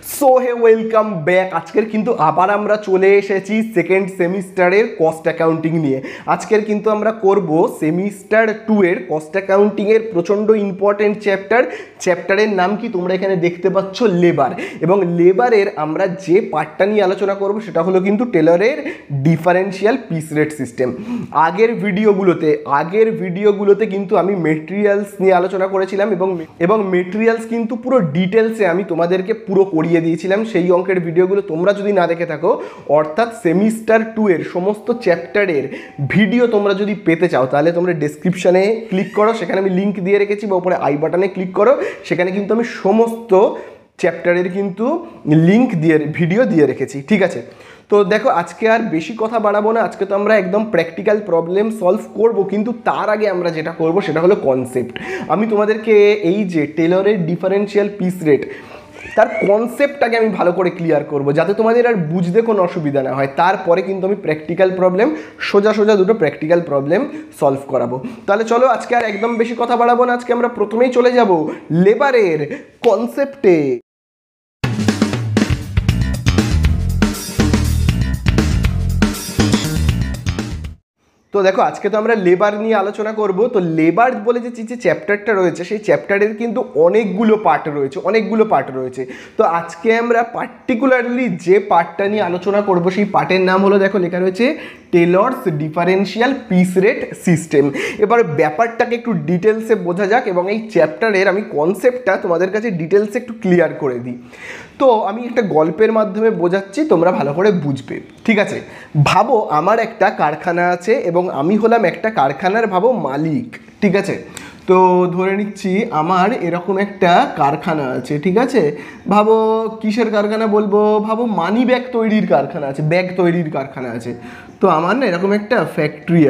So hey welcome back. আজকের কিন্তু আবার আমরা চলে এসেছি সেকেন্ড সেমিস্টারের কস্ট অ্যাকাউন্টিং নিয়ে। আজকের কিন্তু আমরা করব সেমিস্টার 2 এর কস্ট অ্যাকাউন্টিংয়ের প্রচণ্ড ইম্পর্টেন্ট চ্যাপ্টারের নাম কি তোমরা এখানে দেখতে পাচ্ছ, লেবার। এবং লেবারের আমরা যে পার্টটা নিয়ে আলোচনা করব সেটা হলো কিন্তু টেলরের ডিফারেন্সিয়াল পিস রেট সিস্টেম। আগের ভিডিওগুলোতে কিন্তু আমি মেটেরিয়ালস নিয়ে আলোচনা করেছিলাম এবং মেটেরিয়ালস কিন্তু পুরো ডিটেলসে আমি তোমাদেরকে পুরো করিয়ে দিয়েছিলাম। সেই অঙ্কের ভিডিওগুলো তোমরা যদি না দেখে থাকো, অর্থাৎ সেমিস্টার 2 এর সমস্ত চ্যাপ্টারের ভিডিও তোমরা যদি পেতে চাও, তাহলে তোমরা ডেসক্রিপশানে ক্লিক করো, সেখানে আমি লিঙ্ক দিয়ে রেখেছি, বা উপরে আই বাটনে ক্লিক করো, সেখানে কিন্তু আমি সমস্ত চ্যাপ্টারের কিন্তু ভিডিও দিয়ে রেখেছি। ঠিক আছে, তো দেখো আজকে আর বেশি কথা বাড়াবো না। আজকে তো আমরা একদম প্র্যাকটিক্যাল প্রবলেম সলভ করব, কিন্তু তার আগে আমরা যেটা করব সেটা হলো কনসেপ্ট। আমি তোমাদেরকে এই যে টেলরের ডিফারেন্সিয়াল পিস রেট, তার কনসেপ্টটাকে আমি ভালো করে ক্লিয়ার করব, যাতে তোমাদের আর বুঝতে কোনো অসুবিধা না হয়। তারপরে কিন্তু আমি প্র্যাকটিক্যাল প্রবলেম সোজা দুটো প্র্যাকটিক্যাল প্রবলেম সলভ করাবো। তাহলে চলো আজকে আর একদম বেশি কথা বাড়াবো না, আজকে আমরা প্রথমেই চলে যাব লেবারের কনসেপ্টে। তো দেখো আজকে তো আমরা লেবার নিয়ে আলোচনা করব। তো লেবার বলে যে চ্যাপ্টারটা রয়েছে, সেই চ্যাপ্টারের কিন্তু অনেকগুলো পার্ট রয়েছে। তো আজকে আমরা পার্টিকুলারলি যে পার্টটা নিয়ে আলোচনা করব সেই পার্টের নাম হলো, দেখো লেখা রয়েছে Taylor's differential piece rate system. এবার ব্যাপারটাকে একটু ডিটেলসে বোঝা যাক, এবং এই চ্যাপ্টারের আমি কনসেপ্টটা তোমাদের কাছে ডিটেলসে একটু ক্লিয়ার করে দিই। তো আমি একটা গল্পের মাধ্যমে বোঝাচ্ছি, তোমরা ভালো করে বুঝবে। ঠিক আছে, ভাবো আমার একটা কারখানা আছে এবং আমি হলাম একটা কারখানার মালিক। ঠিক আছে, তো ধরে নিচ্ছি আমার এরকম একটা কারখানা আছে। ঠিক আছে, ভাবো কিসের কারখানা বলবো, ভাবো মানি ব্যাগ তৈরির কারখানা আছে, ব্যাগ তৈরির কারখানা আছে। তো আমার না এরকম একটা ফ্যাক্টরি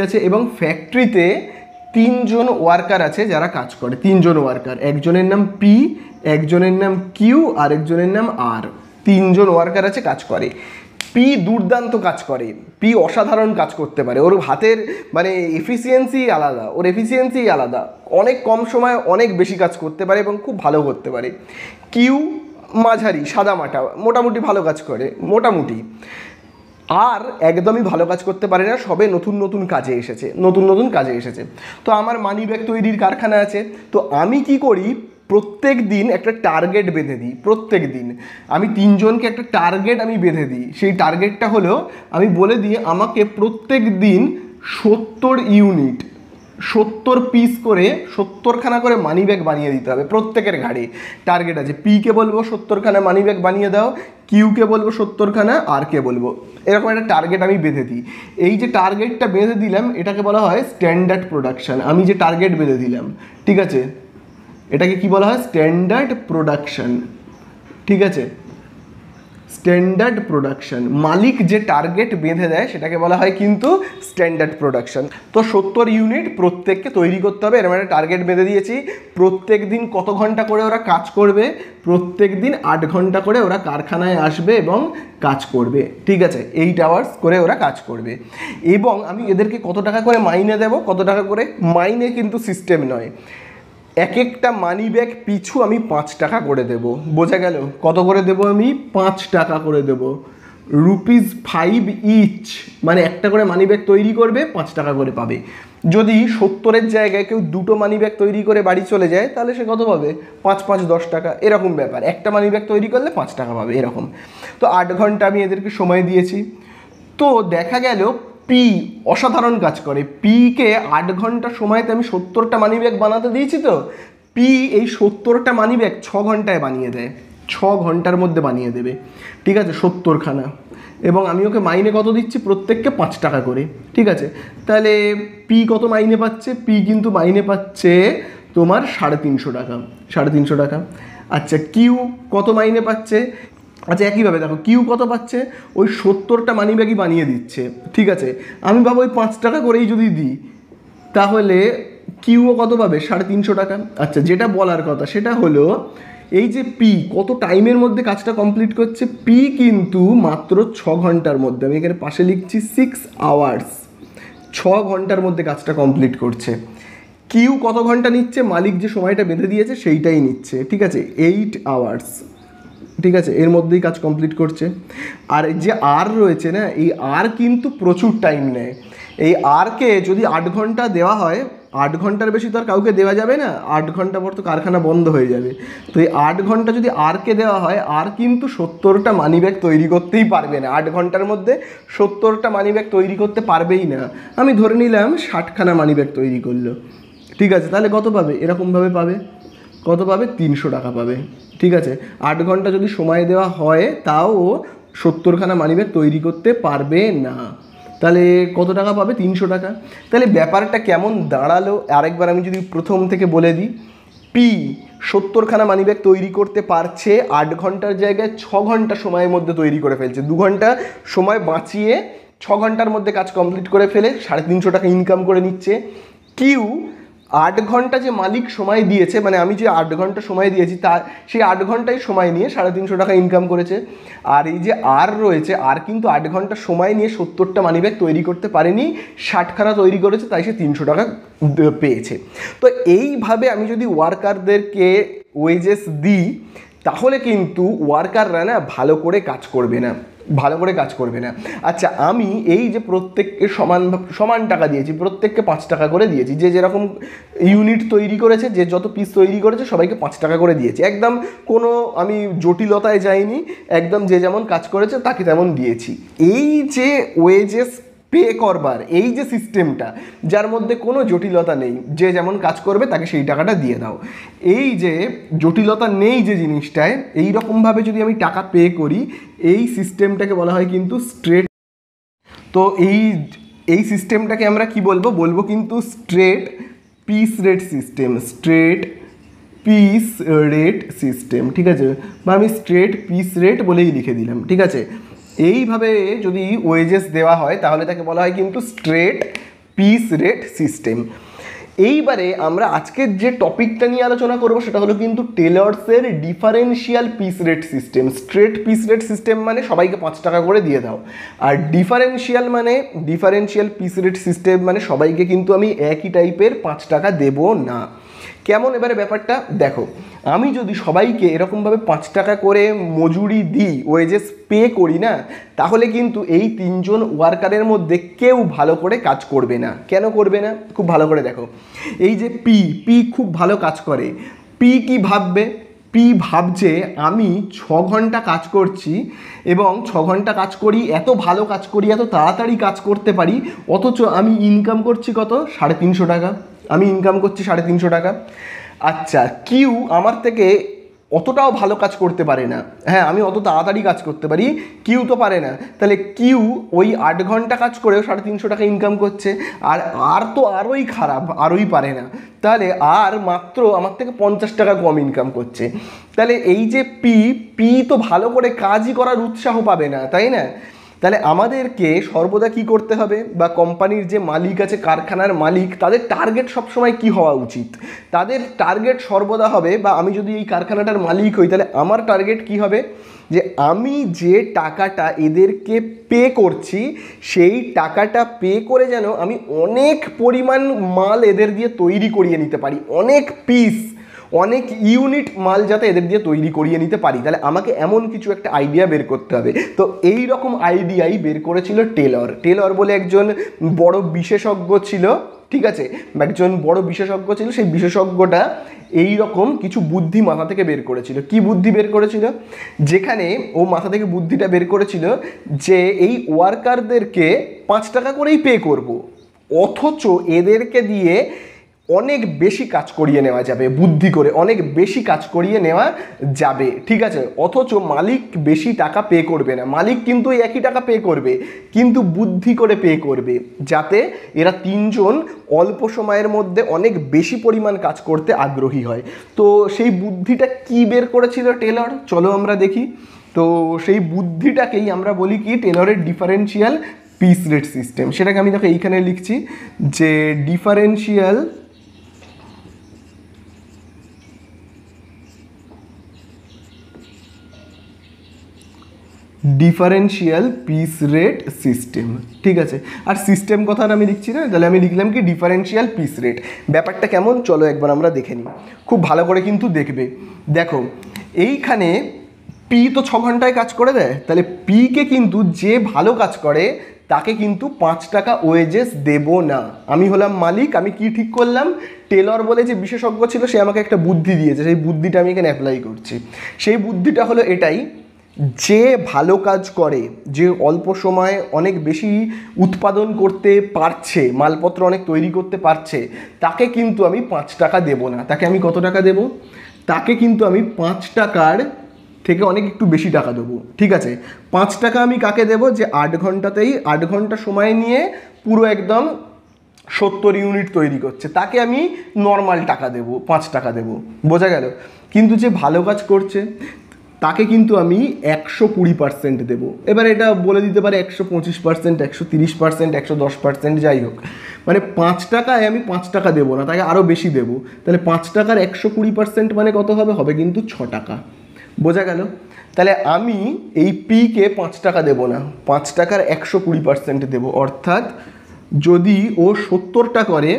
আছে, এবং ফ্যাক্টরিতে 3 জন ওয়ার্কার আছে যারা কাজ করে। 3 জন ওয়ার্কার, একজনের নাম পি, একজনের নাম কিউ, আর একজনের নাম আর। 3 জন ওয়ার্কার আছে, কাজ করে। পি দুর্দান্ত কাজ করে, পি অসাধারণ কাজ করতে পারে, ওর হাতের এফিসিয়েন্সি আলাদা, অনেক কম সময়ে অনেক বেশি কাজ করতে পারে এবং খুব ভালো করতে পারে। কিউ মাঝারি সাদামাটা, মোটামুটি ভালো কাজ করে, মোটামুটি। আর একদমই ভালো কাজ করতে পারে না, সবে নতুন কাজে এসেছে। তো আমার মানি ব্যাগ তৈরির কারখানা আছে। তো আমি কি করি, প্রত্যেক দিন একটা টার্গেট বেঁধে দিই। প্রত্যেক দিন আমি 3 জনকে একটা টার্গেট আমি বেঁধে দিই। সেই টার্গেটটা হলো, আমি বলে দিই আমাকে প্রত্যেক দিন 70 পিস করে 70খানা করে মানি ব্যাগ বানিয়ে দিতে হবে প্রত্যেকের ঘাড়ে। টার্গেট আছে, পিকে বলবো 70খানা মানি ব্যাগ বানিয়ে দাও, কিউকে বলবো 70খানা, আর কে বলবো, এরকম একটা টার্গেট আমি বেঁধে দিই। এই যে টার্গেটটা বেঁধে দিলাম, এটাকে বলা হয় স্ট্যান্ডার্ড প্রোডাকশন। আমি যে টার্গেট বেঁধে দিলাম, ঠিক আছে, এটাকে কি বলা হয়, স্ট্যান্ডার্ড প্রোডাকশন। ঠিক আছে, স্ট্যান্ডার্ড প্রোডাকশন, মালিক যে টার্গেট বেঁধে দেয় সেটাকে বলা হয় কিন্তু স্ট্যান্ডার্ড প্রোডাকশন। তো 70 ইউনিট প্রত্যেককে তৈরি করতে হবে, এরকম একটা টার্গেট বেঁধে দিয়েছি। প্রত্যেক দিন কত ঘন্টা করে ওরা কাজ করবে, প্রত্যেক দিন 8 ঘন্টা করে ওরা কারখানায় আসবে এবং কাজ করবে। ঠিক আছে, 8 আওয়ার্স করে ওরা কাজ করবে। এবং আমি এদেরকে কত টাকা করে মাইনে দেব, কত টাকা করে মাইনে কিন্তু সিস্টেম নয়, এক একটা মানি ব্যাগ পিছু আমি 5 টাকা করে দেব। বোঝা গেল? কত করে দেব আমি? 5 টাকা করে দেব, ₹5 ইচ। মানে একটা করে মানি ব্যাগ তৈরি করবে, 5 টাকা করে পাবে। যদি 70-এর জায়গায় কেউ 2টো মানি ব্যাগ তৈরি করে বাড়ি চলে যায়, তাহলে সে কত পাবে? 5 10 টাকা, এরকম ব্যাপার। একটা মানি ব্যাগ তৈরি করলে 5 টাকা পাবে, এরকম। তো 8 ঘন্টা আমি এদেরকে সময় দিয়েছি। তো দেখা গেল পি অসাধারণ কাজ করে। পিকে 8 ঘন্টা সময়তে আমি 70টা মানি ব্যাগ বানাতে দিয়েছি। তো পি এই 70টা মানি ব্যাগ 6 ঘন্টায় বানিয়ে দেয়, 6 ঘন্টার মধ্যে বানিয়ে দেবে। ঠিক আছে, 70খানা। এবং আমি ওকে মাইনে কত দিচ্ছি? প্রত্যেককে 5 টাকা করে। ঠিক আছে, তাহলে পি কত মাইনে পাচ্ছে? পি কিন্তু মাইনে পাচ্ছে তোমার 350 টাকা। আচ্ছা, কিউ কত মাইনে পাচ্ছে? আচ্ছা, একইভাবে দেখো কিউ কত পাচ্ছে, ওই 70টা মানি ব্যাগই বানিয়ে দিচ্ছে। ঠিক আছে, আমি ভাবো ওই 5 টাকা করেই যদি দিই, তাহলে কিউও কত পাবে? 350 টাকা। আচ্ছা, যেটা বলার কথা সেটা হলো, এই যে পি কত টাইমের মধ্যে কাজটা কমপ্লিট করছে, পি কিন্তু মাত্র 6 ঘন্টার মধ্যে, আমি এখানে পাশে লিখছি 6 আওয়ার্স, 6 ঘন্টার মধ্যে কাজটা কমপ্লিট করছে। কিউ কত ঘন্টা নিচ্ছে, মালিক যে সময়টা বেঁধে দিয়েছে সেইটাই নিচ্ছে, ঠিক আছে, 8 আওয়ার্স, ঠিক আছে, এর মধ্যেই কাজ কমপ্লিট করছে। আর যে আর রয়েছে না, এই আর কিন্তু প্রচুর টাইম নেয়। এই আরকে যদি 8 ঘন্টা দেওয়া হয়, 8 ঘন্টার বেশি তো আর কাউকে দেওয়া যাবে না, 8 ঘন্টা পর তো কারখানা বন্ধ হয়ে যাবে। তো এই 8 ঘন্টা যদি আরকে দেওয়া হয়, আর কিন্তু 70টা মানি ব্যাগ তৈরি করতেই পারবে না, 8 ঘন্টার মধ্যে 70টা মানি ব্যাগ তৈরি করতে পারবেই না। আমি ধরে নিলাম 60খানা মানি ব্যাগ তৈরি করলো, ঠিক আছে, তাহলে কত পাবে, এরকমভাবে পাবে, কত পাবে, 300 টাকা পাবে, ঠিক আছে। 8 ঘন্টা যদি সময় দেওয়া হয় তাও 70খানা মানিব্যাগ তৈরি করতে পারবে না, তাহলে কত টাকা পাবে, 300 টাকা। তাহলে ব্যাপারটা কেমন দাঁড়ালো আরেকবার আমি যদি প্রথম থেকে বলে দিই। পি 70খানা মানিব্যাগ তৈরি করতে পারছে, 8 ঘন্টার জায়গায় 6 ঘন্টা সময়ের মধ্যে তৈরি করে ফেলছে, 2 ঘন্টা সময় বাঁচিয়ে 6 ঘন্টার মধ্যে কাজ কমপ্লিট করে ফেলে 350 টাকা ইনকাম করে নিচ্ছে। কিউ 8 ঘন্টা যে মালিক সময় দিয়েছে, মানে আমি যে 8 ঘন্টা সময় দিয়েছি তার সেই 8 ঘন্টাই সময় নিয়ে 350 টাকা ইনকাম করেছে। আর এই যে আর রয়েছে, আর কিন্তু 8 ঘন্টা সময় নিয়ে 70টা মানিব্যাগ তৈরি করতে পারেনি, 60খানা তৈরি করেছে, তাই সে 300 টাকা পেয়েছে। তো এইভাবে আমি যদি ওয়ার্কারদেরকে ওয়েজেস দিই, তাহলে কিন্তু ওয়ার্কাররা না ভালো করে কাজ করবে না, ভালো করে কাজ করবে না। আচ্ছা, আমি এই যে প্রত্যেককে সমান সমান টাকা দিয়েছি, প্রত্যেককে 5 টাকা করে দিয়েছি, যে যেরকম ইউনিট তৈরি করেছে, যে যত পিস তৈরি করেছে সবাইকে 5 টাকা করে দিয়েছি, একদম কোনো আমি জটিলতায় যাইনি, একদম যে যেমন কাজ করেছে তাকে তেমন দিয়েছি। এই যে ওয়েজেস পে করবার এই যে সিস্টেমটা, যার মধ্যে কোনো জটিলতা নেই, যে যেমন কাজ করবে তাকে সেই টাকাটা দিয়ে দাও, এই যে জটিলতা নেই যে জিনিসটায়, এই রকমভাবে যদি আমি টাকা পে করি, এই সিস্টেমটাকে বলা হয় কিন্তু স্ট্রেট। তো এই সিস্টেমটাকে আমরা কি বলবো, বলবো কিন্তু straight piece rate system, straight piece rate system, ঠিক আছে, বা আমি স্ট্রেট পিস রেট বলেই লিখে দিলাম, ঠিক আছে। এইভাবে যদি ওয়েজেস দেওয়া হয় তাহলে তাকে বলা হয় কিন্তু স্ট্রেট পিস রেট সিস্টেম। এইবারে আমরা আজকের যে টপিকটা নিয়ে আলোচনা করব সেটা হলো কিন্তু টেলর্সের differential piece rate system. Straight piece rate system মানে সবাইকে 5 টাকা করে দিয়ে দাও, আর ডিফারেন্সিয়াল পিস রেট সিস্টেম মানে সবাইকে কিন্তু আমি একই টাইপের 5 টাকা দেব না। কেমন এবারে ব্যাপারটা দেখো, আমি যদি সবাইকে এরকমভাবে 5 টাকা করে মজুরি দিই, ওয়েজেস পে করি না, তাহলে কিন্তু এই 3 জন ওয়ার্কারের মধ্যে কেউ ভালো করে কাজ করবে না। কেন করবে না, খুব ভালো করে দেখো। এই যে পি খুব ভালো কাজ করে, পি কি ভাববে, পি ভাবছে আমি 6 ঘন্টা কাজ করছি এবং 6 ঘন্টা কাজ করি, এত ভালো কাজ করি, এত তাড়াতাড়ি কাজ করতে পারি, অথচ আমি ইনকাম করছি কত, 350 টাকা, আমি ইনকাম করছি 350 টাকা। আচ্ছা, কিউ আমার থেকে অতটাও ভালো কাজ করতে পারে না, হ্যাঁ আমি অত তাড়াতাড়ি কাজ করতে পারি, কিউ তো পারে না, তাহলে কিউ ওই 8 ঘন্টা কাজ করেও 350 টাকা ইনকাম করছে। আর তো আরোই খারাপ, আরোই পারে না, তাহলে আর মাত্র আমার থেকে 50 টাকা কম ইনকাম করছে। তাহলে এই যে পি তো ভালো করে কাজই করার উৎসাহ পাবে না, তাই না? তাহলে আমাদেরকে সর্বদা কি করতে হবে, বা কোম্পানির যে মালিক আছে, কারখানার মালিক, তাদের টার্গেট সবসময় কি হওয়া উচিত, তাদের টার্গেট সর্বদা হবে, বা আমি যদি এই কারখানাটার মালিক হই তাহলে আমার টার্গেট কি হবে, যে আমি যে টাকাটা এদেরকে পে করছি সেই টাকাটা পে করে যেন আমি অনেক পরিমাণ মাল এদের দিয়ে তৈরি করিয়ে নিতে পারি, অনেক পিস, অনেক ইউনিট মাল যাতে এদের দিয়ে তৈরি করিয়ে নিতে পারি। তাহলে আমাকে এমন কিছু একটা আইডিয়া বের করতে হবে। তো এই রকম আইডিয়াই বের করেছিল টেলর বলে একজন বড় বিশেষজ্ঞ ছিল, ঠিক আছে, একজন বড় বিশেষজ্ঞ ছিল। সেই বিশেষজ্ঞটা এই রকম কিছু বুদ্ধি মাথা থেকে বের করেছিল। কি বুদ্ধি বের করেছিল, যেখানে ও মাথা থেকে বুদ্ধিটা বের করেছিল যে এই ওয়ার্কারদেরকে 5 টাকা করেই পে করব, অথচ এদেরকে দিয়ে অনেক বেশি কাজ করিয়ে নেওয়া যাবে, বুদ্ধি করে অনেক বেশি কাজ করিয়ে নেওয়া যাবে, ঠিক আছে, অথচ মালিক বেশি টাকা পে করবে না, মালিক কিন্তু একই টাকা পে করবে, কিন্তু বুদ্ধি করে পে করবে, যাতে এরা 3 জন অল্প সময়ের মধ্যে অনেক বেশি পরিমাণ কাজ করতে আগ্রহী হয়। তো সেই বুদ্ধিটা কি বের করেছিল টেলর, চলো আমরা দেখি। তো সেই বুদ্ধিটাকেই আমরা বলি কি টেলরের ডিফারেন্সিয়াল পিস রেট সিস্টেম। সেটাকে আমি দেখো এইখানে লিখছি যে differential differential piece rate system, ঠিক আছে। আর সিস্টেম কথাটা আমি লিখছি না, তাহলে আমি লিখলাম কি ডিফারেন্সিয়াল পিস রেট। ব্যাপারটা কেমন চলো একবার আমরা দেখে নিই, খুব ভালো করে কিন্তু দেখবে। দেখো এইখানে পি তো 6 ঘন্টায় কাজ করে দেয়, তাহলে পিকে কিন্তু যে ভালো কাজ করে তাকে কিন্তু 5 টাকা ওয়েজেস দেব না। আমি হলাম মালিক, আমি কি ঠিক করলাম, টেলর বলে যে বিশেষজ্ঞ ছিল সে আমাকে একটা বুদ্ধি দিয়েছে, সেই বুদ্ধিটা আমি এখানে অ্যাপ্লাই করছি। সেই বুদ্ধিটা হলো এটাই, যে ভালো কাজ করে, যে অল্প সময়ে অনেক বেশি উৎপাদন করতে পারছে, মালপত্র অনেক তৈরি করতে পারছে, তাকে কিন্তু আমি 5 টাকা দেব না। তাকে আমি কত টাকা দেব, তাকে কিন্তু আমি 5 টাকার থেকে অনেক একটু বেশি টাকা দেবো, ঠিক আছে। 5 টাকা আমি কাকে দেবো, যে 8 ঘন্টাতেই 8 ঘন্টা সময় নিয়ে পুরো একদম 70 ইউনিট তৈরি করছে, তাকে আমি নর্মাল টাকা দেবো, 5 টাকা দেবো, বোঝা গেল। কিন্তু যে ভালো কাজ করছে তাকে কিন্তু আমি 120% দেবো। এবার এটা বলে দিতে পারে 125%, 130%, 110%, যাই হোক, মানে 5 টাকায় আমি 5 টাকা দেবো না, তাকে আরও বেশি দেবো। তাহলে 5 টাকার 120% মানে কত হবে, হবে কিন্তু 6 টাকা, বোঝা গেল। তাহলে আমি এই পিকে 5 টাকা দেবো না, 5 টাকার 120% দেবো। অর্থাৎ যদি ও 70টা করে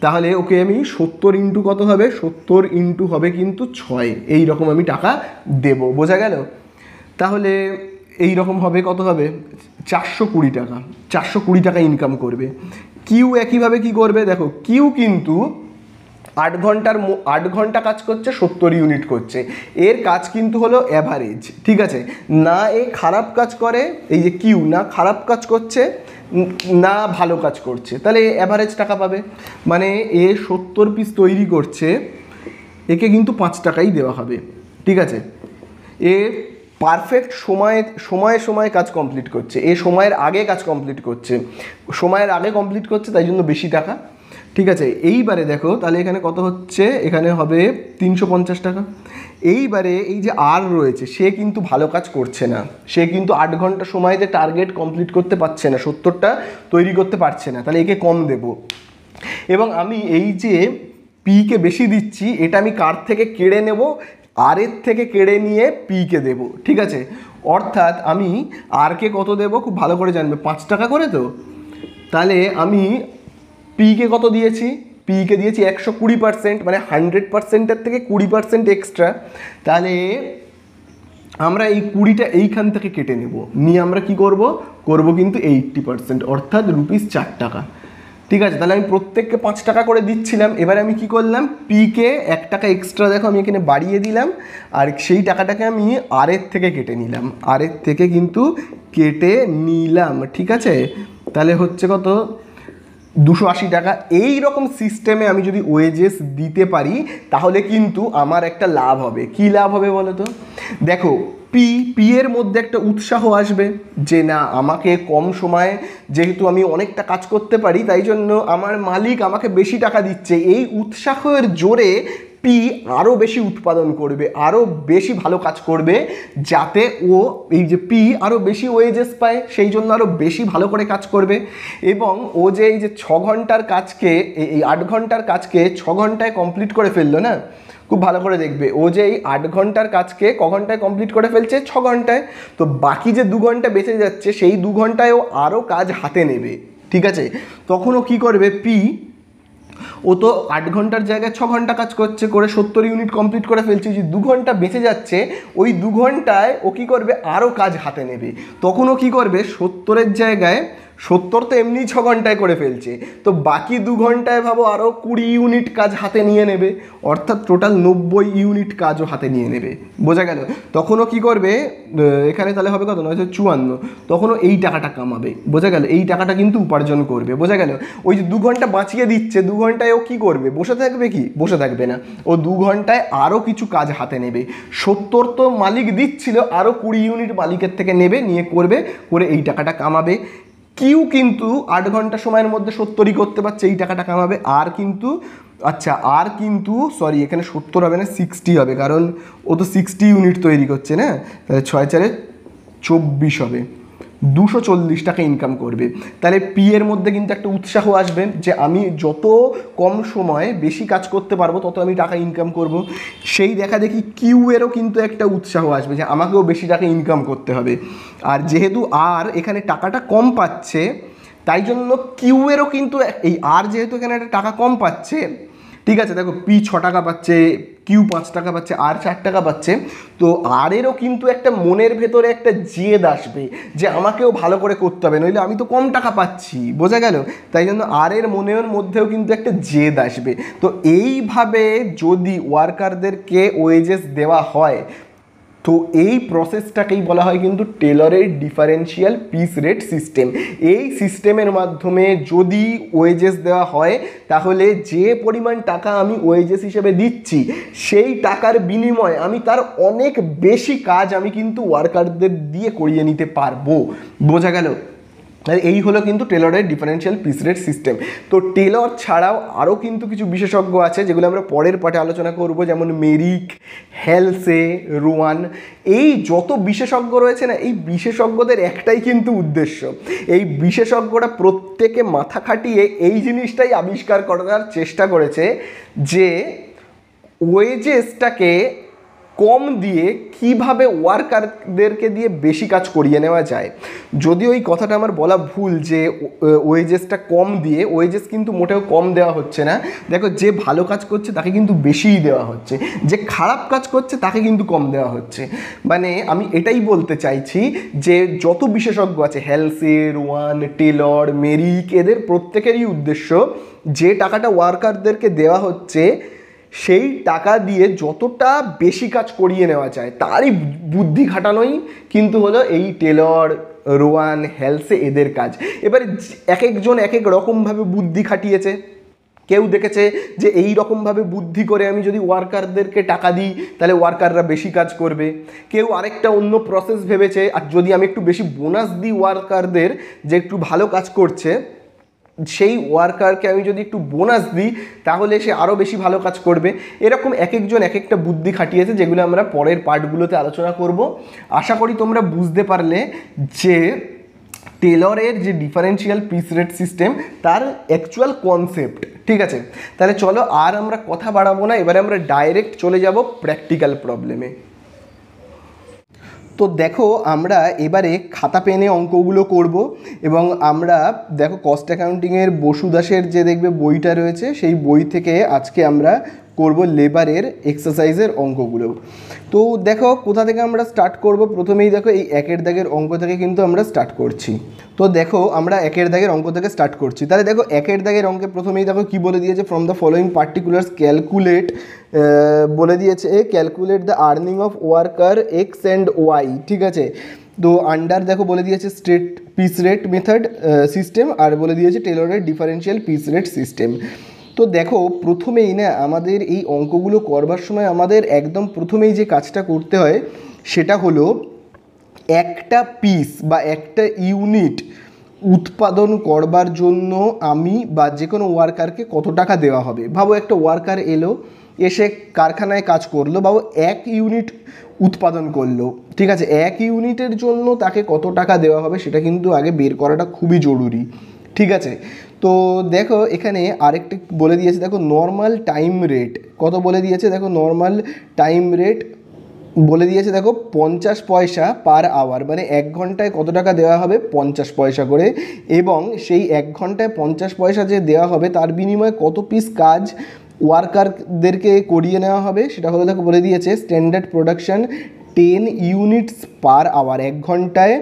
তাহলে ওকে আমি 70 ইন্টু কত হবে, 70 ইন্টু হবে কিন্তু 6, এই রকম আমি টাকা দেব, বোঝা গেল। তাহলে এই রকম হবে, কত হবে, 420 টাকা, 420 টাকা ইনকাম করবে। কিউ একইভাবে কি করবে, দেখো কিউ কিন্তু 8 ঘন্টা কাজ করছে, 70 ইউনিট করছে, এর কাজ কিন্তু হলো অ্যাভারেজ, ঠিক আছে। না এ খারাপ কাজ করে, এই যে কিউ না খারাপ কাজ করছে না ভালো কাজ করছে, তাহলে অ্যাভারেজ টাকা পাবে। মানে এ 70 পিস তৈরি করছে, একে কিন্তু 5 টাকাই দেওয়া হবে, ঠিক আছে। এ পারফেক্ট সময়ে কাজ কমপ্লিট করছে, এ সময়ের আগে কাজ কমপ্লিট করছে, সময়ের আগে কমপ্লিট করছে, তাই জন্য বেশি টাকা, ঠিক আছে। এইবারে দেখো তাহলে এখানে কত হচ্ছে, এখানে হবে 350 টাকা। এইবারে এই যে আর রয়েছে সে কিন্তু ভালো কাজ করছে না, সে কিন্তু 8 ঘন্টা সময়তে টার্গেট কমপ্লিট করতে পারছে না, 70টা তৈরি করতে পারছে না, তাহলে একে কম দেব। এবং আমি এই যে পিকে বেশি দিচ্ছি, এটা আমি কার থেকে কেড়ে নেব, আর এর থেকে কেড়ে নিয়ে পিকে দেব, ঠিক আছে। অর্থাৎ আমি আরকে কত দেব খুব ভালো করে জানবে, 5 টাকা করে তো, তাহলে আমি পিকে কত দিয়েছি, পিকে দিয়েছি 120%, মানে 100%-এর থেকে 20% এক্সট্রা। তাহলে আমরা এই 20টা এইখান থেকে কেটে নেব, নিয়ে আমরা কি করব কিন্তু 80%, অর্থাৎ ₹4 টাকা, ঠিক আছে। তাহলে আমি প্রত্যেককে 5 টাকা করে দিচ্ছিলাম, এবারে আমি কি করলাম, পিকে 1 টাকা এক্সট্রা দেখো আমি এখানে বাড়িয়ে দিলাম, আর সেই টাকাটাকে আমি আর এর থেকে কেটে নিলাম, আর এর থেকে কিন্তু কেটে নিলাম, ঠিক আছে। তাহলে হচ্ছে কত, 280 টাকা। এই রকম সিস্টেমে আমি যদি ওয়েজেস দিতে পারি তাহলে কিন্তু আমার একটা লাভ হবে। কি লাভ হবে বলো তো, দেখো পি এর মধ্যে একটা উৎসাহ আসবে যে না, আমাকে কম সময়ে যেহেতু আমি অনেকটা কাজ করতে পারি তাই জন্য আমার মালিক আমাকে বেশি টাকা দিচ্ছে, এই উৎসাহের জোরে পি আরও বেশি উৎপাদন করবে, আরও বেশি ভালো কাজ করবে, যাতে ও এই যে পি আরও বেশি ওয়েজেস পায়, সেই জন্য আরও বেশি ভালো করে কাজ করবে। এবং ও যে এই যে 6 ঘন্টার কাজকে, এই 8 ঘন্টার কাজকে 6 ঘন্টায় কমপ্লিট করে ফেললো না, খুব ভালো করে দেখবে, ও যে এই 8 ঘন্টার কাজকে ক ঘন্টায় কমপ্লিট করে ফেলছে, 6 ঘন্টায়। তো বাকি যে 2 ঘন্টা বেঁচে যাচ্ছে সেই 2 ঘন্টায় ও আরও কাজ হাতে নেবে, ঠিক আছে। তখন ও কী করবে, পি ও তো 8 ঘন্টার জায়গায় 6 ঘন্টা কাজ করছে, করে 70 ইউনিট কমপ্লিট করে ফেলছে, যে 2 ঘন্টা বেঁচে যাচ্ছে ওই 2 ঘন্টায় ও কী করবে, আরও কাজ হাতে নেবে। তখন ও কী করবে, 70-এর জায়গায় 70 তো এমনি 6 ঘন্টায় করে ফেলছে, তো বাকি 2 ঘন্টায় ভাবো আরও 20 ইউনিট কাজ হাতে নিয়ে নেবে, অর্থাৎ টোটাল 90 ইউনিট কাজও হাতে নিয়ে নেবে, বোঝা গেল। তখনও কী করবে, এখানে তাহলে হবে কত, 954, তখনও এই টাকাটা কামাবে, বোঝা গেল, এই টাকাটা কিন্তু উপার্জন করবে, বোঝা গেল। ওই যে 2 ঘন্টা বাঁচিয়ে দিচ্ছে, 2 ঘন্টায় ও কী করবে, বসে থাকবে কি, বসে থাকবে না, ও 2 ঘন্টায় আরও কিছু কাজ হাতে নেবে। 70 তো মালিক দিচ্ছিল, আরও 20 ইউনিট মালিকের থেকে নেবে, নিয়ে করবে, করে এই টাকাটা কামাবে। কিউ কিন্তু 8 ঘন্টা সময়ের মধ্যে 70ই করতে পারছে, এই টাকাটা কামাবে। আর কিন্তু আচ্ছা, আর কিন্তু সরি, এখানে 70 হবে না, 60 হবে, কারণ ও তো 60 ইউনিট তৈরি করছে না, তাহলে 6 4 24 হবে, 240 টাকা ইনকাম করবে। তাহলে পি এর মধ্যে কিন্তু একটা উৎসাহ আসবে যে আমি যত কম সময়ে বেশি কাজ করতে পারবো তত আমি টাকা ইনকাম করব। সেই দেখা দেখি কিউ এরও কিন্তু একটা উৎসাহ আসবে যে আমাকেও বেশি টাকা ইনকাম করতে হবে। আর যেহেতু আর এখানে টাকাটা কম পাচ্ছে, তাই জন্য কিউ এরও কিন্তু এই আর যেহেতু এখানে একটা টাকা কম পাচ্ছে, ঠিক আছে, দেখো পি 6 টাকা পাচ্ছে, কিউ 5 টাকা পাচ্ছে, আর 4 টাকা পাচ্ছে, তো আর এরও কিন্তু একটা মনের ভেতরে একটা জেদ আসবে যে আমাকেও ভালো করে করতে হবে, নইলে আমি তো কম টাকা পাচ্ছি, বোঝা গেল? তাই জন্য আর এর মনের মধ্যেও কিন্তু একটা জেদ আসবে। তো এইভাবে যদি ওয়ার্কারদেরকে ওয়েজেস দেওয়া হয়, তো এই প্রসেসটাকেই বলা হয় কিন্তু টেলরের ডিফারেন্সিয়াল পিস রেট সিস্টেম। এই সিস্টেমের মাধ্যমে যদি ওয়েজেস দেওয়া হয়, তাহলে যে পরিমাণ টাকা আমি ওয়েজেস হিসেবে দিচ্ছি, সেই টাকার বিনিময়ে আমি তার অনেক বেশি কাজ আমি কিন্তু ওয়ার্কারদের দিয়ে করিয়ে নিতে পারবো। বোঝা গেল? এই হলো কিন্তু টেলরের ডিফারেন্সিয়াল পিস রেট সিস্টেম। তো টেলর ছাড়াও আরও কিন্তু কিছু বিশেষজ্ঞ আছে যেগুলো আমরা পরের পার্টে আলোচনা করব, যেমন মেরিক, হেলসে, রোয়ান। এই যত বিশেষজ্ঞ রয়েছে না, এই বিশেষজ্ঞদের একটাই কিন্তু উদ্দেশ্য, এই বিশেষজ্ঞরা প্রত্যেকে মাথা খাটিয়ে এই জিনিসটাই আবিষ্কার করার চেষ্টা করেছে যে ওয়েজেসটাকে কম দিয়ে কিভাবে ওয়ার্কারদেরকে দিয়ে বেশি কাজ করিয়ে নেওয়া যায়। যদিও এই কথাটা আমার বলা ভুল যে ওয়েজেসটা কম দিয়ে, ওয়েজেস কিন্তু মোটেও কম দেওয়া হচ্ছে না। দেখো, যে ভালো কাজ করছে তাকে কিন্তু বেশিই দেওয়া হচ্ছে, যে খারাপ কাজ করছে তাকে কিন্তু কম দেওয়া হচ্ছে। মানে আমি এটাই বলতে চাইছি যে যত বিশেষজ্ঞ আছে, হেলসে, রোয়ান, টেলর, মেরিক, এদের প্রত্যেকেরই উদ্দেশ্য যে টাকাটা ওয়ার্কারদেরকে দেওয়া হচ্ছে সেই টাকা দিয়ে যতটা বেশি কাজ করিয়ে নেওয়া যায় তারই বুদ্ধি খাটানোই কিন্তু হলো এই টেলর, রোয়ান, হেলসে এদের কাজ। এবারে এক একজন এক এক রকমভাবে বুদ্ধি খাটিয়েছে। কেউ দেখেছে যে এই রকমভাবে বুদ্ধি করে আমি যদি ওয়ার্কারদেরকে টাকা দিই তাহলে ওয়ার্কাররা বেশি কাজ করবে। কেউ আরেকটা অন্য প্রসেস ভেবেছে, আর যদি আমি একটু বেশি বোনাস দিই ওয়ার্কারদের যে একটু ভালো কাজ করছে, সেই ওয়ার্কারকে আমি যদি একটু বোনাস দিই তাহলে সে আরও বেশি ভালো কাজ করবে। এরকম এক একজন এক একটা বুদ্ধি খাটিয়েছে, যেগুলো আমরা পরের পার্টগুলোতে আলোচনা করব। আশা করি তোমরা বুঝতে পারলে যে টেলরের যে ডিফারেন্সিয়াল পিস রেট সিস্টেম তার অ্যাকচুয়াল কনসেপ্ট। ঠিক আছে, তাহলে চলো আর আমরা কথা বাড়াবো না, এবারে আমরা ডাইরেক্ট চলে যাব প্র্যাকটিক্যাল প্রবলেমে। তো দেখো, আমরা এবারে খাতা পেনে অঙ্কগুলো করব এবং আমরা দেখো কস্ট অ্যাকাউন্টিংয়ের বসু দাসের যে দেখবে বইটা রয়েছে, সেই বই থেকে আজকে আমরা করব লেবারের এক্সারসাইজের অঙ্কগুলো। তো দেখো কোথা থেকে আমরা স্টার্ট করব। প্রথমেই দেখো এই একের দাগের অঙ্ক থেকে কিন্তু আমরা স্টার্ট করছি। তো দেখো আমরা একের দাগের অঙ্ক থেকে স্টার্ট করছি। তাহলে দেখো একের দাগের অঙ্কে প্রথমেই দেখো কি বলে দিয়েছে, from the following particulars calculate, বলে দিয়েছে calculate the earning of worker X and Y. ঠিক আছে, তো আন্ডার দেখো বলে দিয়েছে straight piece rate method system, আর বলে দিয়েছে টেলরের ডিফারেন্সিয়াল পিস রেট সিস্টেম। তো দেখো প্রথমেই না আমাদের এই অঙ্কগুলো করবার সময় আমাদের একদম প্রথমেই যে কাজটা করতে হয় সেটা হলো একটা পিস বা একটা ইউনিট উৎপাদন করবার জন্য আমি বা যে কোনো ওয়ার্কারকে কত টাকা দেওয়া হবে। ভাবো একটা ওয়ার্কার এলো, এসে কারখানায় কাজ করলো, বা এক ইউনিট উৎপাদন করলো। ঠিক আছে, এক ইউনিটের জন্য তাকে কত টাকা দেওয়া হবে সেটা কিন্তু আগে বের করাটা খুবই জরুরি। ঠিক আছে, তো দেখো এখানে আরেকটা বলে দিয়েছে, দেখো নর্মাল টাইম রেট কত বলে দিয়েছে। দেখো নর্মাল টাইম রেট বলে দিয়েছে দেখো 50 পয়সা পার আওয়ার, মানে 1 ঘন্টায় কত টাকা দেওয়া হবে, 50 পয়সা করে। এবং সেই 1 ঘন্টায় 50 পয়সা যে দেওয়া হবে তার বিনিময়ে কত পিস কাজ ওয়ার্কারদেরকে করিয়ে নেওয়া হবে সেটা হলো দেখো বলে দিয়েছে standard production 10 units per hour. 1 ঘন্টায়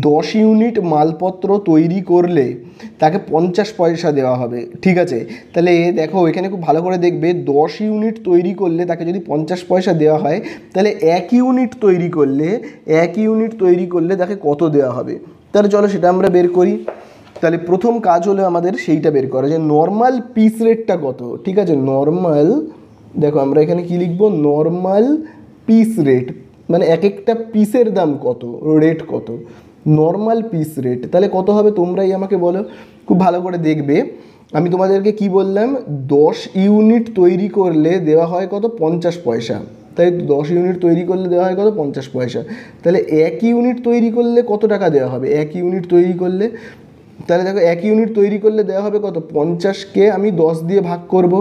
10 ইউনিট মালপত্র তৈরি করলে তাকে 50 পয়সা দেওয়া হবে। ঠিক আছে, তাহলে দেখো এখানে খুব ভালো করে দেখবে, 10 ইউনিট তৈরি করলে তাকে যদি 50 পয়সা দেওয়া হয়, তাহলে 1 ইউনিট তৈরি করলে তাকে কত দেওয়া হবে। তাহলে চলো সেটা আমরা বের করি। তাহলে প্রথম কাজ হলো আমাদের সেইটা বের করা, যে নর্মাল পিস রেটটা কত। ঠিক আছে, নর্মাল, দেখো আমরা এখানে কি লিখবো, নর্মাল পিস রেট মানে এক একটা পিসের দাম কত, রেট কত, নর্মাল পিস রেট। তাহলে কত হবে তোমরাই আমাকে বলো, খুব ভালো করে দেখবে। আমি তোমাদেরকে কি বললাম, 10 ইউনিট তৈরি করলে দেওয়া হয় কত, 50 পয়সা। তাই 10 ইউনিট তৈরি করলে দেওয়া হয় কত 50 পয়সা। তাহলে 1 ইউনিট তৈরি করলে কত টাকা দেওয়া হবে 1 ইউনিট তৈরি করলে? তাহলে দেখো 1 ইউনিট তৈরি করলে দেওয়া হবে কত 50কে আমি 10 দিয়ে ভাগ করব,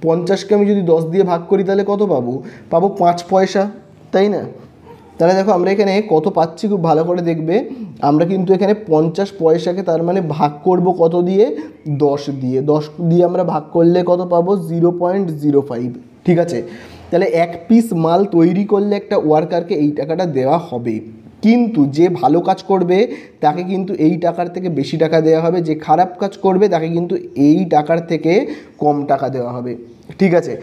50কে আমি যদি 10 দিয়ে ভাগ করি তাহলে কত পাবো 5 পয়সা, তাই না? তাহলে দেখো আমরা এখানে কত পাচ্ছি খুব ভালো করে দেখবে, আমরা কিন্তু এখানে 50 পয়সাকে তার মানে ভাগ করব কত দিয়ে 10 দিয়ে, 10 দিয়ে আমরা ভাগ করলে কত পাবো 0.05, ঠিক আছে? তাহলে 1 পিস মাল তৈরি করলে একটা ওয়ার্কারকে এই টাকাটা দেওয়া হবে, কিন্তু যে ভালো কাজ করবে তাকে কিন্তু এই টাকার থেকে বেশি টাকা দেওয়া হবে, যে খারাপ কাজ করবে তাকে কিন্তু এই টাকার থেকে কম টাকা দেওয়া হবে, ঠিক আছে?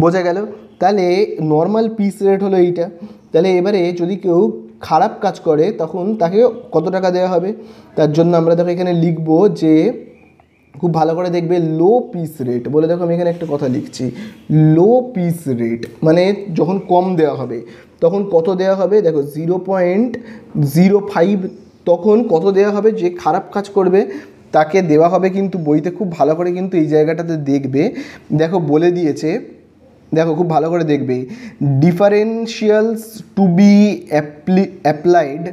বোঝা গেল? তাহলে নর্মাল পিস রেট হলো এইটা। তাহলে এবারে যদি কেউ খারাপ কাজ করে তখন তাকে কত টাকা দেওয়া হবে, তার জন্য আমরা দেখো এখানে লিখব যে খুব ভালো করে দেখবে লো পিস রেট বলে, দেখো আমি এখানে একটা কথা লিখছি, লো পিস রেট মানে যখন কম দেওয়া হবে তখন কত দেওয়া হবে, দেখো 0.05, তখন কত দেওয়া হবে যে খারাপ কাজ করবে তাকে দেওয়া হবে, কিন্তু বইতে খুব ভালো করে কিন্তু এই জায়গাটাতে দেখবে, দেখো বলে দিয়েছে, দেখো খুব ভালো করে দেখবে, differentials to be applied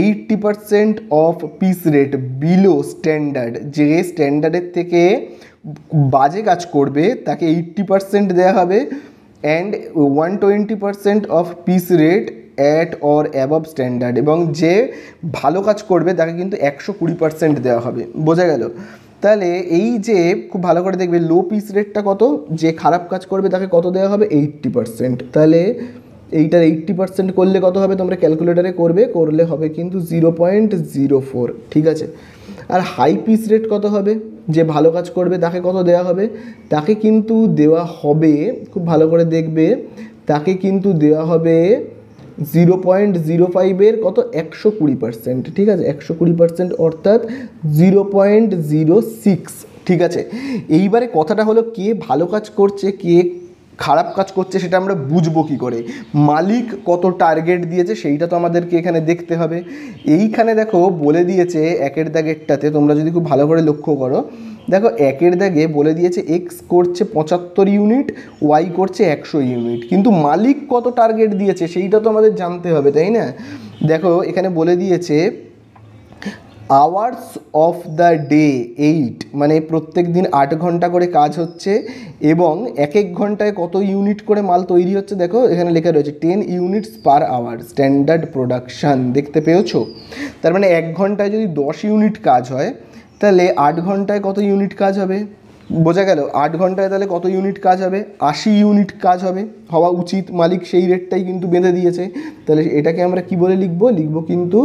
80% of piece rate below standard, যে স্ট্যান্ডার্ডের থেকে বাজে কাজ করবে তাকে 80% দেওয়া হবে, and 120% of piece rate at or above standard, এবং যে ভালো কাজ করবে তাকে কিন্তু 120% দেওয়া হবে। বোঝা গেল? তাহলে এই যে খুব ভালো করে দেখবে লো পিস রেটটা কত, যে খারাপ কাজ করবে তাকে কত দেওয়া হবে 80%, তাহলে এইটার 80% করলে কত হবে তোমরা ক্যালকুলেটারে করলে হবে কিন্তু 0.04, ঠিক আছে? আর হাই পিস রেট কত হবে, যে ভালো কাজ করবে তাকে কত দেওয়া হবে, তাকে কিন্তু দেওয়া হবে খুব ভালো করে দেখবে, তাকে কিন্তু দেওয়া হবে 0.05 কত 120%, ঠিক আছে? 120% অর্থাৎ 0.06, ঠিক আছে? এইবারে কথাটা হলো কে ভালো কাজ করছে কে খারাপ কাজ করছে সেটা আমরা বুঝবো কী করে, মালিক কত টার্গেট দিয়েছে সেইটা তো আমাদেরকে এখানে দেখতে হবে। এইখানে দেখো বলে দিয়েছে একের দাগেরটাতে, তোমরা যদি খুব ভালো করে লক্ষ্য করো, দেখো একের দাগে বলে দিয়েছে এক্স করছে 75 ইউনিট, ওয়াই করছে 100 ইউনিট, কিন্তু মালিক কত টার্গেট দিয়েছে সেইটা তো আমাদের জানতে হবে, তাই না? দেখো এখানে বলে দিয়েছে আওয়ার্স অফ দ্য ডে 8, মানে প্রত্যেক দিন 8 ঘন্টা করে কাজ হচ্ছে, এবং এক এক ঘন্টায় কত ইউনিট করে মাল তৈরি হচ্ছে, দেখো এখানে লেখা রয়েছে 10 units per hour standard production, দেখতে পেয়েছো? তার মানে 1 ঘন্টায় যদি 10 ইউনিট কাজ হয় তাহলে 8 ঘন্টায় কত ইউনিট কাজ হবে, বোঝা গেল? 8 ঘন্টায় তাহলে কত ইউনিট কাজ হবে 80 ইউনিট কাজ হওয়া উচিত, মালিক সেই রেটটাই কিন্তু বেঁধে দিয়েছে। তাহলে এটাকে আমরা কি বলে লিখবো কিন্তু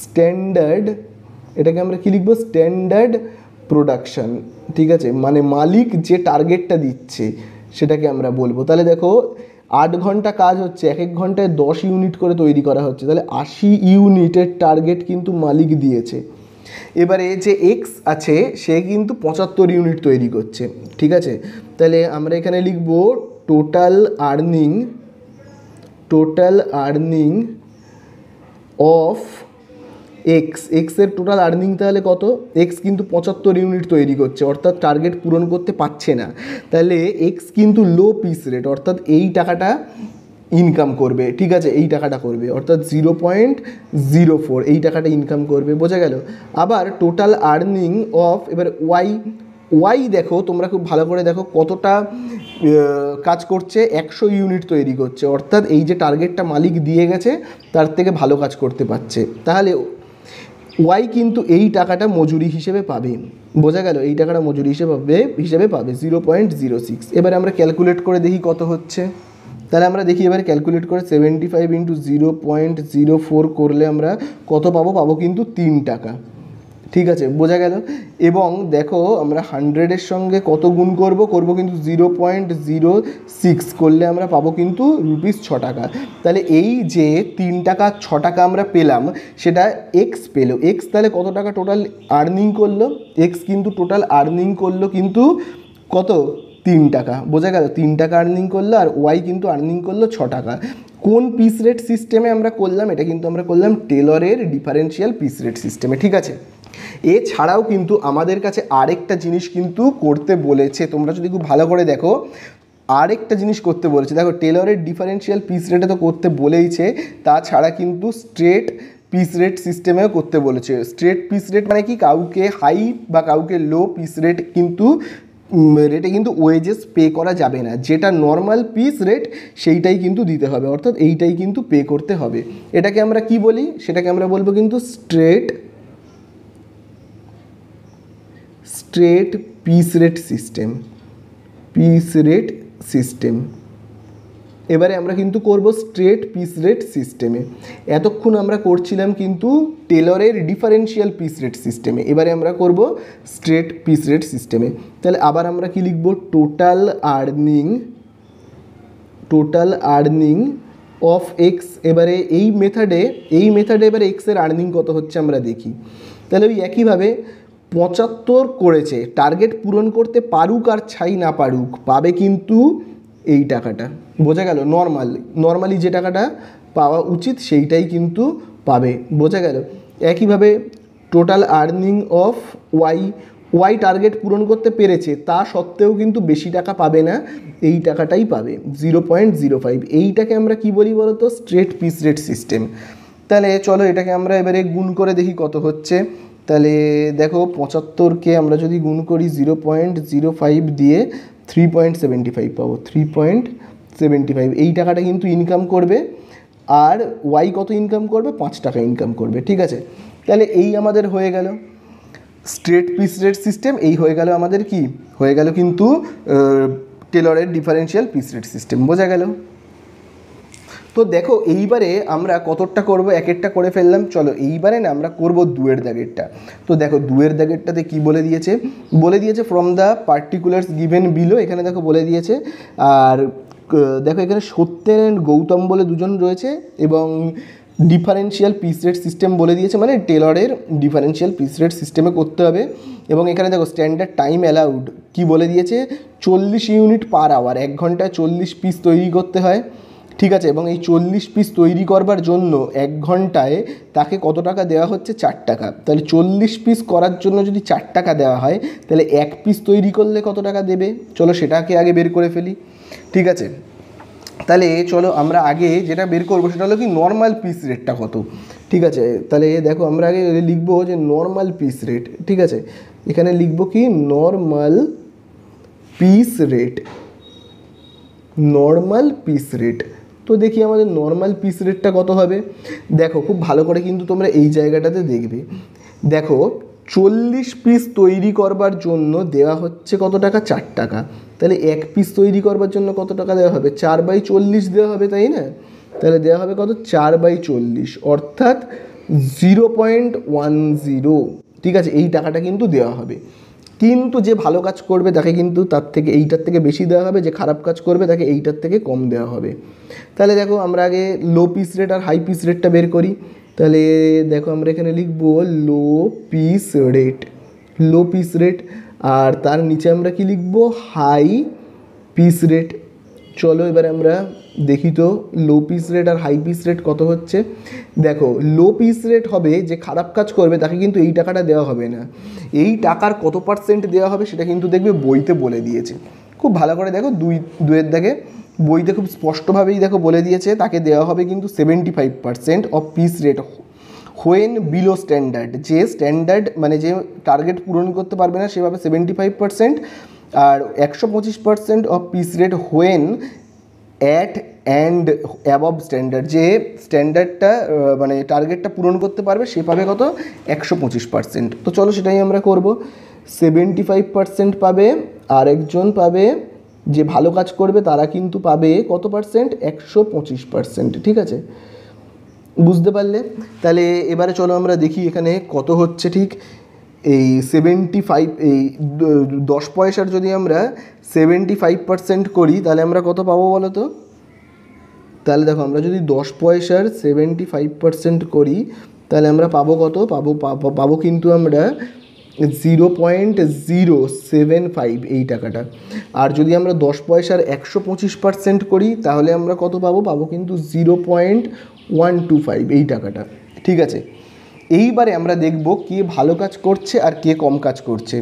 স্ট্যান্ডার্ড, এটাকে আমরা কি লিখবো স্ট্যান্ডার্ড প্রোডাকশান, ঠিক আছে? মানে মালিক যে টার্গেটটা দিচ্ছে সেটাকে আমরা বলবো। তাহলে দেখো 8 ঘন্টা কাজ হচ্ছে, এক এক ঘন্টায় 10 ইউনিট করে তৈরি করা হচ্ছে, তাহলে 80 ইউনিটের টার্গেট কিন্তু মালিক দিয়েছে। এবারে যে এক্স আছে সে কিন্তু 75 ইউনিট তৈরি করছে, ঠিক আছে? তাহলে আমরা এখানে লিখবো টোটাল আর্নিং অফ এক্সের টোটাল আর্নিং তাহলে কত, এক্স কিন্তু 75 ইউনিট তৈরি করছে অর্থাৎ টার্গেট পূরণ করতে পারছে না, তাহলে এক্স কিন্তু লো পিস রেট অর্থাৎ এই টাকাটা ইনকাম করবে, ঠিক আছে? এই টাকাটা করবে অর্থাৎ 0.04 এই টাকাটা ইনকাম করবে, বোঝা গেল? আবার টোটাল আর্নিং অফ, এবার ওয়াই দেখো তোমরা খুব ভালো করে দেখো কতটা কাজ করছে, 100 ইউনিট তৈরি করছে অর্থাৎ এই যে টার্গেটটা মালিক দিয়ে গেছে তার থেকে ভালো কাজ করতে পারছে, তাহলে ওয়াই কিন্তু এই টাকাটা মজুরি হিসেবে পাবে, বোঝা গেল? এই টাকাটা মজুরি হিসেবে পাবে 0.06। এবারে আমরা ক্যালকুলেট করে দেখি কত হচ্ছে, তাহলে আমরা দেখি এবারে ক্যালকুলেট করে 75 ইন্টু 0.04 করলে আমরা কত পাবো কিন্তু 3 টাকা, ঠিক আছে? বোঝা গেল? এবং দেখো আমরা 100-এর সঙ্গে কত গুণ করব কিন্তু 0.06 করলে আমরা পাবো কিন্তু ₹6 টাকা। তাহলে এই যে 3 টাকা 6 টাকা আমরা পেলাম সেটা এক্স পেলো, এক্স তাহলে কত টাকা টোটাল আর্নিং করলো, এক্স কিন্তু টোটাল আর্নিং করলো কিন্তু কত 3 টাকা, বোঝা গেল? 3 টাকা আর্নিং করলো, আর ওয়াই কিন্তু আর্নিং করলো 6 টাকা। কোন পিস রেট সিস্টেমে আমরা করলাম, এটা কিন্তু আমরা করলাম টেলরের ডিফারেন্সিয়াল পিস রেট সিস্টেমে, ঠিক আছে? এছাড়াও কিন্তু আমাদের কাছে আরেকটা জিনিস কিন্তু করতে বলেছে, তোমরা যদি খুব ভালো করে দেখো আরেকটা জিনিস করতে বলেছে, দেখো টেলরের ডিফারেন্সিয়াল পিস রেটে তো করতে বলেইছে, তাছাড়া কিন্তু স্ট্রেট পিস রেট সিস্টেমেও করতে বলেছে। স্ট্রেট পিস রেট মানে কি, কাউকে হাই বা কাউকে লো পিস রেট কিন্তু রেটে কিন্তু ওয়েজেস পে করা যাবে না, যেটা নর্মাল পিস রেট সেইটাই কিন্তু দিতে হবে, অর্থাৎ এইটাই কিন্তু পে করতে হবে। এটাকে আমরা কি বলি, সেটাকে আমরা বলবো কিন্তু straight piece rate system, piece rate system. এবারে আমরা কিন্তু করব স্ট্রেট পিস রেট সিস্টেমে। এতক্ষণ আমরা করছিলাম কিন্তু টেলরের ডিফারেন্সিয়াল পিস রেট সিস্টেমে, এবারে আমরা করব স্ট্রেট পিস রেট সিস্টেমে। তাহলে আবার আমরা কি লিখব, টোটাল আর্নিং অফ এক্স। এবারে এই মেথডে এবারে এক্সের আর্নিং কত হচ্ছে আমরা দেখি। তাহলে ওই একইভাবে 75 করেছে, টার্গেট পূরণ করতে পারুক আর ছাই না পারুক, পাবে কিন্তু এই টাকাটা। বোঝা গেল, নর্মালি যে টাকাটা পাওয়া উচিত সেইটাই কিন্তু পাবে, বোঝা গেল। একইভাবে total earning of Y target পূরণ করতে পেরেছে, তা সত্ত্বেও কিন্তু বেশি টাকা পাবে না, এই টাকাটাই পাবে 0.05। এইটাকে আমরা কি বলি বলো তো, স্ট্রেট পিস রেট সিস্টেম। তাহলে চলো এটাকে আমরা এবারে গুণ করে দেখি কত হচ্ছে। তাহলে দেখো 75কে আমরা যদি গুণ করি 0.05 দিয়ে 3.75 পাবো, 3.75। এই টাকাটা কিন্তু ইনকাম করবে, আর ওয়াই কত ইনকাম করবে, 5 টাকা ইনকাম করবে, ঠিক আছে। তাহলে এই আমাদের হয়ে গেল স্ট্রেট পিস রেট সিস্টেম, এই হয়ে গেল আমাদের কি হয়ে গেল কিন্তু টেলরের ডিফারেন্সিয়াল পিস রেট সিস্টেম, বোঝা গেল। তো দেখো এইবারে আমরা কতটা করব, এক একটা করে ফেললাম। চলো এইবারে না আমরা করব দুয়ের দাগেরটা। তো দেখো দুয়ের দাগেরটাতে কি বলে দিয়েছে from the particulars given below, এখানে দেখো বলে দিয়েছে। আর দেখো এখানে সত্যেন অ্যান্ড গৌতম বলে দুজন রয়েছে, এবং ডিফারেন্সিয়াল পিস রেট সিস্টেম বলে দিয়েছে, মানে টেলরের ডিফারেন্সিয়াল পিস রেট সিস্টেমে করতে হবে। এবং এখানে দেখো স্ট্যান্ডার্ড টাইম অ্যালাউড কি বলে দিয়েছে, 40 ইউনিট পার আওয়ার, 1 ঘন্টায় 40 পিস তৈরি করতে হয়, ঠিক আছে। এবং এই 40 পিস তৈরি করবার জন্য 1 ঘন্টায় তাকে কত টাকা দেওয়া হচ্ছে, 4 টাকা। তাহলে 40 পিস করার জন্য যদি 4 টাকা দেওয়া হয়, তাহলে 1 পিস তৈরি করলে কত টাকা দেবে, চলো সেটাকে আগে বের করে ফেলি, ঠিক আছে। তাহলে চলো আমরা আগে যেটা বের করবো সেটা হলো কি নর্মাল পিস রেটটা কত, ঠিক আছে। তাহলে দেখো আমরা আগে লিখবো যে নর্মাল পিস রেট, ঠিক আছে। এখানে লিখবো কি নর্মাল পিস রেট। তো দেখি আমাদের নর্মাল পিস রেটটা কত হবে। দেখো খুব ভালো করে কিন্তু তোমরা এই জায়গাটাতে দেখবে, দেখো 40 পিস তৈরি করবার জন্য দেওয়া হচ্ছে কত টাকা, 4 টাকা। তাহলে 1 পিস তৈরি করবার জন্য কত টাকা দেওয়া হবে, 4/40 দেওয়া হবে, তাই না। তাহলে দেওয়া হবে কত, 4/40, অর্থাৎ 0.10, ঠিক আছে। এই টাকাটা কিন্তু দেওয়া হবে। কিন্তু যে ভালো কাজ করবে তাকে কিন্তু তার থেকে এইটার থেকে বেশি দেওয়া হবে, যে খারাপ কাজ করবে তাকে এইটার থেকে কম দেওয়া হবে। তাহলে দেখো আমরা আগে লো পিস রেট আর হাই পিস রেটটা বের করি। তাহলে দেখো আমরা এখানে লিখবো লো পিস রেট, আর তার নিচে আমরা কি লিখবো, হাই পিস রেট। চলো এবারে আমরা দেখি তো লো পিস রেট আর হাই পিস রেট কত হচ্ছে। দেখো লো পিস রেট হবে যে খারাপ কাজ করবে তাকে কিন্তু এই টাকাটা দেওয়া হবে না, এই টাকার কত পার্সেন্ট দেওয়া হবে সেটা কিন্তু দেখবে বইতে বলে দিয়েছে। খুব ভালো করে দেখো দুয়ের দাগে বইতে খুব স্পষ্টভাবেই দেখো বলে দিয়েছে, তাকে দেওয়া হবে কিন্তু 75% of piece rate when below standard. যে স্ট্যান্ডার্ড মানে যে টার্গেট পূরণ করতে পারবে না সেভাবে 75%, আর 125% of piece rate when at and above standard. যে স্ট্যান্ডার্ডটা মানে টার্গেটটা পূরণ করতে পারবে সে পাবে কত, 125%। তো চলো সেটাই আমরা করব। 75% পাবে, আর একজন পাবে যে ভালো কাজ করবে তারা কিন্তু পাবে কত পার্সেন্ট, 125%, ঠিক আছে। বুঝতে পারলে। তাহলে এবারে চলো আমরা দেখি এখানে কত হচ্ছে। ঠিক এই 75, এই 10 পয়সার যদি আমরা 75% করি তাহলে আমরা কত পাবো বলো তো। তাহলে দেখো আমরা যদি 10 পয়সার 75% করি তাহলে আমরা পাবো কত, পাবো কিন্তু আমরা 0.075 এই টাকাটা। আর যদি আমরা 10 পয়সার 125% করি তাহলে আমরা কত পাবো কিন্তু 0.125 এই টাকাটা, ঠিক আছে। এইবারে আমরা দেখব কে ভালো কাজ করছে আর কে কম কাজ করছে।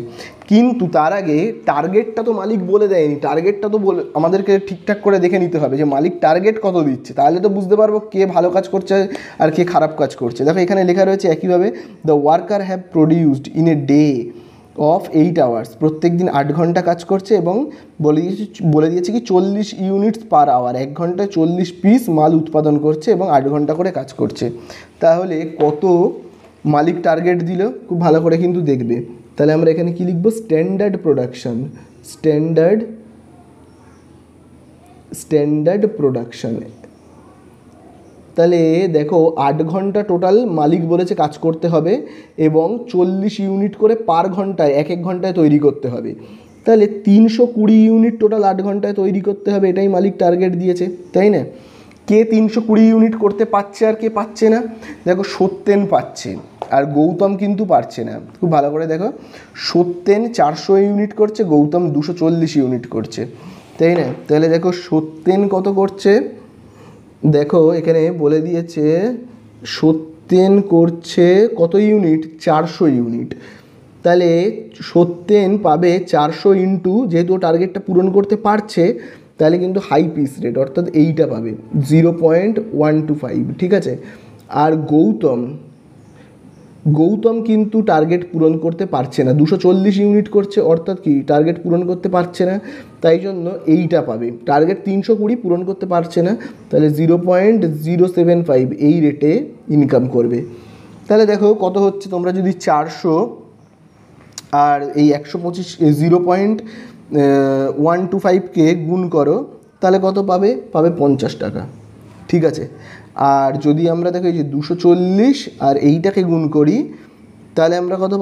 কিন্তু তার আগে টার্গেটটা তো মালিক বলে দেয়নি, টার্গেটটা তো আমাদেরকে ঠিকঠাক করে দেখে নিতে হবে যে মালিক টার্গেট কত দিচ্ছে, তাহলে তো বুঝতে পারবো কে ভালো কাজ করছে আর কে খারাপ কাজ করছে। দেখো এখানে লেখা রয়েছে একইভাবে, the worker have produced in a day of 8 hours, প্রত্যেক দিন 8 ঘন্টা কাজ করছে এবং বলে দিয়েছে কি 40 ইউনিটস পার আওয়ার, 1 ঘন্টায় 40 পিস মাল উৎপাদন করছে এবং 8 ঘন্টা করে কাজ করছে। তাহলে কত মালিক টার্গেট দিল খুব ভালো করে কিন্তু দেখবে। তাহলে আমরা এখানে কি লিখব, স্ট্যান্ডার্ড প্রোডাকশন, স্ট্যান্ডার্ড প্রোডাকশন। তাহলে দেখো 8 ঘন্টা টোটাল মালিক বলেছে কাজ করতে হবে এবং 40 ইউনিট করে পার ঘন্টায়, এক এক ঘন্টায় তৈরি করতে হবে। তাহলে 320 ইউনিট টোটাল 8 ঘন্টায় তৈরি করতে হবে, এটাই মালিক টার্গেট দিয়েছে, তাই না? কে 320 ইউনিট করতে পারছে আর কে পাচ্ছে না? দেখো সত্যেন পাচ্ছে আর গৌতম কিন্তু পারছে না। খুব ভালো করে দেখো, সত্যেন 400 ইউনিট করছে, গৌতম 240 ইউনিট করছে, তাই না? তাহলে দেখো সত্যেন কত করছে, দেখো এখানে বলে দিয়েছে সত্যেন করছে কত ইউনিট, 400 ইউনিট। তাহলে সত্যেন পাবে 400 ইন্টু, যেহেতু টার্গেটটা পূরণ করতে পারছে তাহলে কিন্তু হাই পিস রেট অর্থাৎ এইটা পাবে 0.125, ঠিক আছে? আর গৌতম কিন্তু টার্গেট পূরণ করতে পারছে না, 240 ইউনিট করছে অর্থাৎ কি টার্গেট পূরণ করতে পারছে না, তাই জন্য এইটা পাবে। টার্গেট 320 পূরণ করতে পারছে না, তাহলে 0.075 এই রেটে ইনকাম করবে। তাহলে দেখো কত হচ্ছে, তোমরা যদি 400 আর এই 125 0.125কে গুণ করো তাহলে কত পাবে, পাবে 50 টাকা, ঠিক আছে? আর যদি আমরা দেখো এই যে 240 আর এইটাকে গুণ করি তাহলে আমরা কত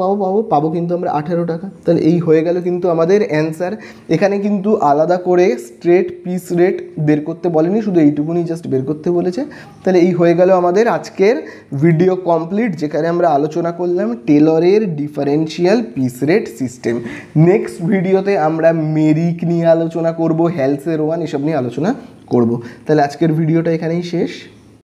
পাবো কিন্তু আমরা 18 টাকা। তাহলে এই হয়ে গেল কিন্তু আমাদের অ্যান্সার। এখানে কিন্তু আলাদা করে স্ট্রেট পিস রেট বের করতে বলেনি, শুধু এইটুকুনি জাস্ট বের করতে বলেছে। তাহলে এই হয়ে গেল আমাদের আজকের ভিডিও কমপ্লিট, যেখানে আমরা আলোচনা করলাম টেলরের differential piece rate system. Next ভিডিওতে আমরা মেরিক নিয়ে আলোচনা করব, হেলসের ওয়ান, এসব নিয়ে আলোচনা করব। তাহলে আজকের ভিডিওটা এখানেই শেষ।